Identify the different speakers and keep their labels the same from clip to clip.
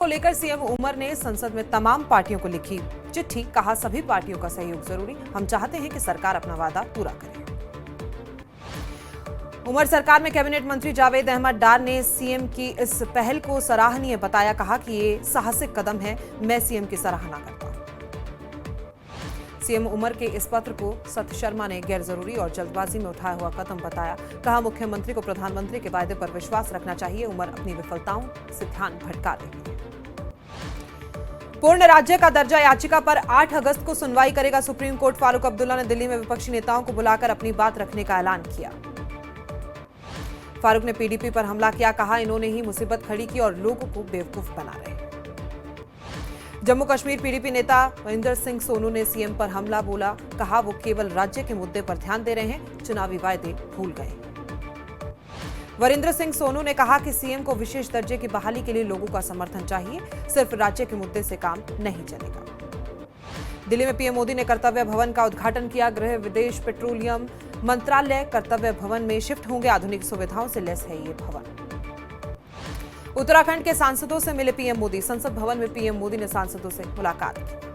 Speaker 1: को लेकर सीएम उमर ने संसद में तमाम पार्टियों को लिखी चिट्ठी। कहा, सभी पार्टियों का सहयोग जरूरी, हम चाहते हैं कि सरकार अपना वादा पूरा करे। उमर सरकार में कैबिनेट मंत्री जावेद अहमद डार ने सीएम की इस पहल को सराहनीय बताया। कहा कि ये साहसिक कदम है, मैं सीएम की सराहना करता हूं। सीएम उमर के इस पत्र को सत्य शर्मा ने गैर जरूरी और जल्दबाजी में उठाया हुआ कदम बताया। कहा, मुख्यमंत्री को प्रधानमंत्री के वायदे पर विश्वास रखना चाहिए। उमर अपनी विफलताओं से ध्यान भटका रहे हैं। पूर्ण राज्य का दर्जा याचिका पर 8 अगस्त को सुनवाई करेगा सुप्रीम कोर्ट। फारूक अब्दुल्ला ने दिल्ली में विपक्षी नेताओं को बुलाकर अपनी बात रखने का ऐलान किया। फारूक ने पीडीपी पर हमला किया। कहा, इन्होंने ही मुसीबत खड़ी की और लोगों को बेवकूफ बना रहे हैं। जम्मू कश्मीर पीडीपी नेता वरिंदर सिंह सोनू ने सीएम पर हमला बोला। कहा, वो केवल राज्य के मुद्दे पर ध्यान दे रहे हैं, चुनावी वायदे भूल गए। वरिंदर सिंह सोनू ने कहा कि सीएम को विशेष दर्जे की बहाली के लिए लोगों का समर्थन चाहिए, सिर्फ राज्य के मुद्दे से काम नहीं चलेगा। दिल्ली में पीएम मोदी ने कर्तव्य भवन का उद्घाटन किया। गृह, विदेश, पेट्रोलियम मंत्रालय कर्तव्य भवन में शिफ्ट होंगे। आधुनिक सुविधाओं से लैस है ये भवन। उत्तराखंड के सांसदों से मिले पीएम मोदी। संसद भवन में पीएम मोदी ने सांसदों से मुलाकात की।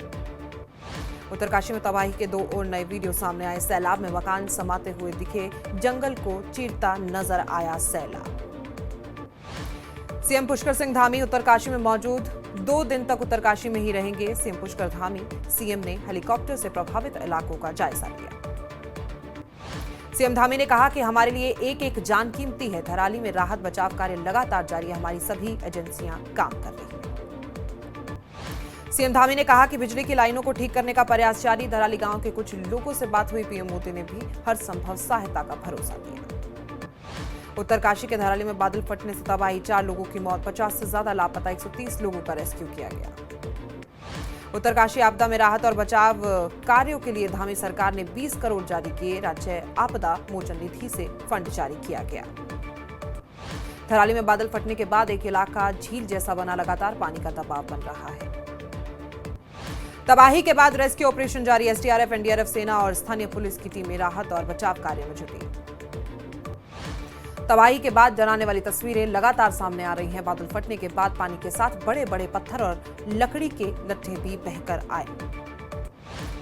Speaker 1: उत्तरकाशी में तबाही के 2 और नए वीडियो सामने आए। सैलाब में मकान समाते हुए दिखे, जंगल को चीरता नजर आया सैलाब। सीएम पुष्कर सिंह धामी उत्तरकाशी में मौजूद। 2 दिन तक उत्तरकाशी में ही रहेंगे सीएम पुष्कर धामी। सीएम ने हेलीकॉप्टर से प्रभावित इलाकों का जायजा लिया। सीएम धामी ने कहा कि हमारे लिए एक एक जान कीमती है। धराली में राहत बचाव कार्य लगातार जारी है। हमारी सभी एजेंसियां काम कर रही हैं। सीएम धामी ने कहा कि बिजली की लाइनों को ठीक करने का प्रयास जारी। धराली गांव के कुछ लोगों से बात हुई। पीएम मोदी ने भी हर संभव सहायता का भरोसा दिया। उत्तरकाशी के धराली में बादल फटने से तबाही, 4 लोगों की मौत, 50 से ज्यादा लापता, 130 लोगों का रेस्क्यू किया गया। उत्तरकाशी आपदा में राहत और बचाव कार्यों के लिए धामी सरकार ने 20 करोड़ जारी किए। राज्य आपदा मोचन निधि से फंड जारी किया गया। धराली में बादल फटने के बाद एक इलाका झील जैसा बना, लगातार पानी का दबाव बन रहा है। तबाही के बाद रेस्क्यू ऑपरेशन जारी। एसडीआरएफ, एनडीआरएफ, सेना और स्थानीय पुलिस की टीमें राहत और बचाव कार्य में जुटी। तबाही के बाद डराने वाली तस्वीरें लगातार सामने आ रही हैं। बादल फटने के बाद पानी के साथ बड़े बड़े पत्थर और लकड़ी के लट्ठे भी बहकर आए।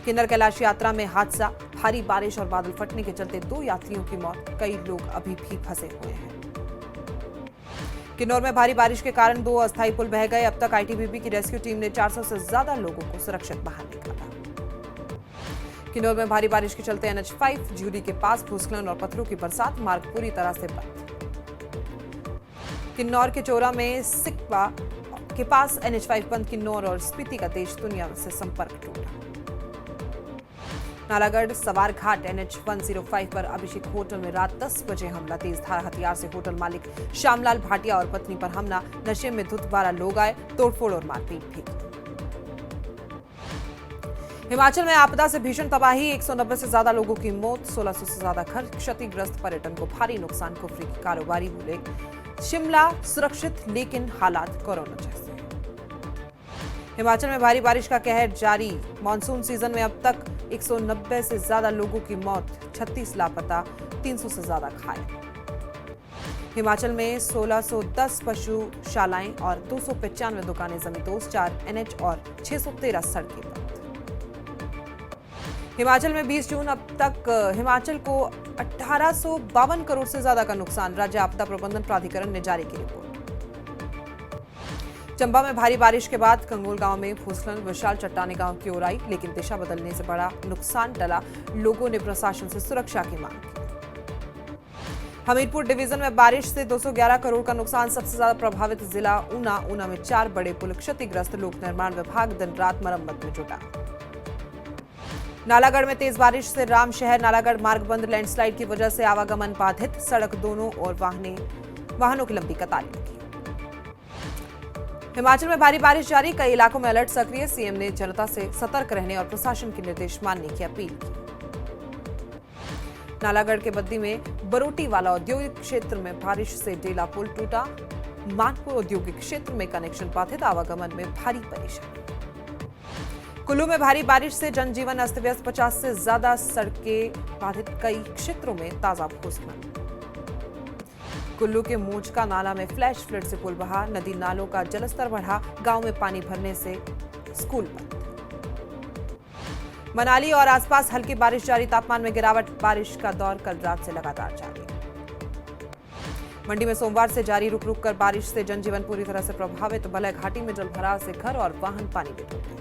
Speaker 1: किन्नर कैलाश यात्रा में हादसा, भारी बारिश और बादल फटने के चलते 2 यात्रियों की मौत, कई लोग अभी भी फंसे हुए हैं। किन्नौर में भारी बारिश के कारण 2 अस्थायी पुल बह गए। अब तक आईटीबीपी की रेस्क्यू टीम ने 400 से ज्यादा लोगों को सुरक्षित बाहर निकाला। किन्नौर में भारी बारिश के चलते NH5 झूरी के पास भूस्खलन और पत्थरों की बरसात, मार्ग पूरी तरह से बंद। किन्नौर के चोरा में सिकवा के पास NH5 बंद। किन्नौर और स्पीति का देश दुनिया से संपर्क टूटा। नालागढ़ सवार घाट NH105 पर अभिषेक होटल में रात 10 बजे हमला। तेज धार हथियार से होटल मालिक श्यामलाल भाटिया और पत्नी पर हमला। नशे में धुत 12 लोग आए, तोड़फोड़ और मारपीट भी की। हिमाचल में आपदा से भीषण तबाही, 190 से ज्यादा लोगों की मौत, 1600 से ज्यादा घर क्षतिग्रस्त। पर्यटन को भारी नुकसान। कुफरी की कारोबारी बोले, शिमला सुरक्षित लेकिन हालात कोरोना जैसे। हिमाचल में भारी बारिश का कहर जारी। मॉनसून सीजन में अब तक 190 से ज्यादा लोगों की मौत, 36 लापता, 300 से ज्यादा घायल। हिमाचल में 1610 पशुशालाएं और 295 दुकानें जमींदोज, 4 NH और 613 सड़कें बंद। हिमाचल में 20 जून अब तक हिमाचल को 1852 करोड़ से ज्यादा का नुकसान। राज्य आपदा प्रबंधन प्राधिकरण ने जारी की रिपोर्ट। चंबा में भारी बारिश के बाद कंगोल गांव में भूस्खलन, विशाल चट्टाने गांव की ओर आई, लेकिन दिशा बदलने से बड़ा नुकसान टला। लोगों ने प्रशासन से सुरक्षा की मांग की। हमीरपुर डिवीजन में बारिश से 211 करोड़ का नुकसान। सबसे ज्यादा प्रभावित जिला ऊना। ऊना में 4 बड़े पुल क्षतिग्रस्त। लोक निर्माण विभाग दिन रात मरम्मत में जुटा। नालागढ़ में तेज बारिश से राम शहर नालागढ़ मार्ग बंद। लैंडस्लाइड की वजह से आवागमन बाधित। सड़क दोनों और वाहनों की लंबी कतारें लगी। हिमाचल में भारी बारिश जारी, कई इलाकों में अलर्ट सक्रिय। सीएम ने जनता से सतर्क रहने और प्रशासन के निर्देश मानने की अपील की। नालागढ़ के बद्दी में बरोटीवाला औद्योगिक क्षेत्र में बारिश से डेला पुल टूटा। मानपुर औद्योगिक क्षेत्र में कनेक्शन बाधित। आवागमन में भारी परेशानी। कुल्लू में भारी बारिश से जनजीवन अस्त व्यस्त, 50 से ज्यादा सड़कें बाधित। कई क्षेत्रों में ताजा भूस्खलन। कुल्लू के मोचका नाला में फ्लैश फ्लड से पुल बहा, नदी नालों का जलस्तर बढ़ा, गांव में पानी भरने से स्कूल बंद। मनाली और आसपास हल्की बारिश जारी, तापमान में गिरावट, बारिश का दौर कल रात से लगातार जारी। मंडी में सोमवार से जारी रुक रुक कर बारिश से जनजीवन पूरी तरह से प्रभावित, बलय घाटी में जलभराव से घर और वाहन पानी में डूबे।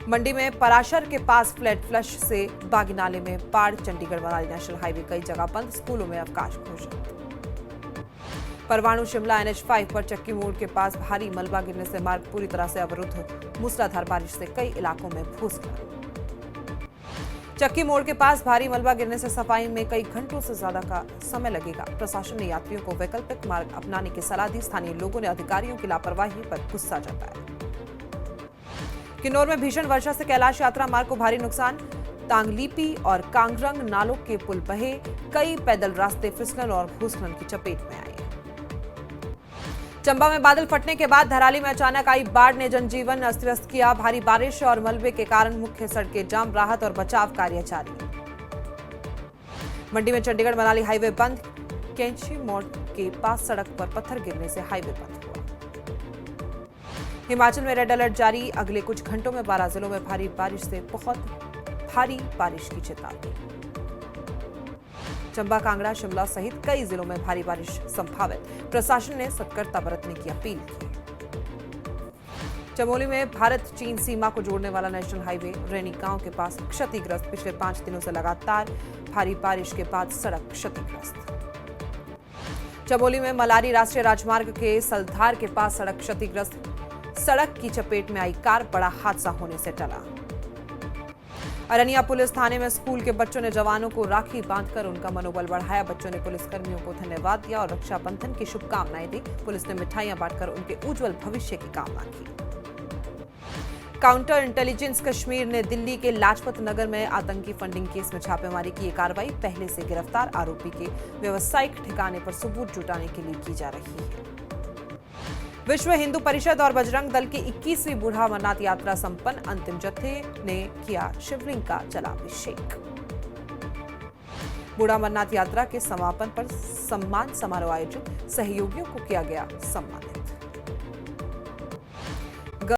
Speaker 1: मंडी में पराशर के पास फ्लड फ्लश से बागी नाले में बाढ़, चंडीगढ़ मनाली नेशनल हाईवे कई जगह बंद, स्कूलों में अवकाश घोषित। परवाणु शिमला NH5 पर चक्की मोड़ के पास भारी मलबा गिरने से मार्ग पूरी तरह से अवरुद्ध, मूसलाधार बारिश से कई इलाकों में भूस्खलन। चक्की मोड़ के पास भारी मलबा गिरने से सफाई में कई घंटों से ज्यादा का समय लगेगा। प्रशासन ने यात्रियों को वैकल्पिक मार्ग अपनाने की सलाह दी, स्थानीय लोगों ने अधिकारियों की लापरवाही पर गुस्सा जताया। किन्नौर में भीषण वर्षा से कैलाश यात्रा मार्ग को भारी नुकसान, तांगलीपी और कांगरंग नालों के पुल बहे, कई पैदल रास्ते फिसलन और भूस्खलन की चपेट में आए। चंबा में बादल फटने के बाद धराली में अचानक आई बाढ़ ने जनजीवन अस्त व्यस्त किया, भारी बारिश और मलबे के कारण मुख्य सड़कें जाम, राहत और बचाव कार्य जारी। मंडी में चंडीगढ़ मनाली हाईवे बंद, कैंची मोड़ के पास सड़क पर पत्थर गिरने से हाईवे बंद हुआ। हिमाचल में रेड अलर्ट जारी, अगले कुछ घंटों में 12 जिलों में भारी बारिश से बहुत भारी बारिश की चेतावनी। चंबा, कांगड़ा, शिमला सहित कई जिलों में भारी बारिश संभावित, प्रशासन ने सतर्कता बरतने की अपील की। चमोली में भारत चीन सीमा को जोड़ने वाला नेशनल हाईवे रैनी गांव के पास क्षतिग्रस्त, पिछले 5 दिनों से लगातार भारी बारिश के बाद सड़क क्षतिग्रस्त। चमोली में मलारी राष्ट्रीय राजमार्ग के सलधार के पास सड़क क्षतिग्रस्त, सड़क की चपेट में आई कार, बड़ा हादसा होने से टला। अरनिया पुलिस थाने में स्कूल के बच्चों ने जवानों को राखी बांधकर उनका मनोबल बढ़ाया, बच्चों ने पुलिसकर्मियों को धन्यवाद दिया और रक्षाबंधन की शुभकामनाएं दी। पुलिस ने मिठाइयां बांटकर उनके उज्जवल भविष्य की कामना की। काउंटर इंटेलिजेंस कश्मीर ने दिल्ली के लाजपत नगर में आतंकी फंडिंग केस में छापेमारी की। कार्रवाई पहले से गिरफ्तार आरोपी के व्यावसायिक ठिकाने पर सबूत जुटाने के लिए की जा रही है। विश्व हिंदू परिषद और बजरंग दल की 21वीं बूढ़ा अमरनाथ यात्रा संपन्न, अंतिम जत्थे ने किया शिवलिंग का जलाभिषेक। बूढ़ा अमरनाथ यात्रा के समापन पर सम्मान समारोह आयोजित, सहयोगियों को किया गया सम्मानित।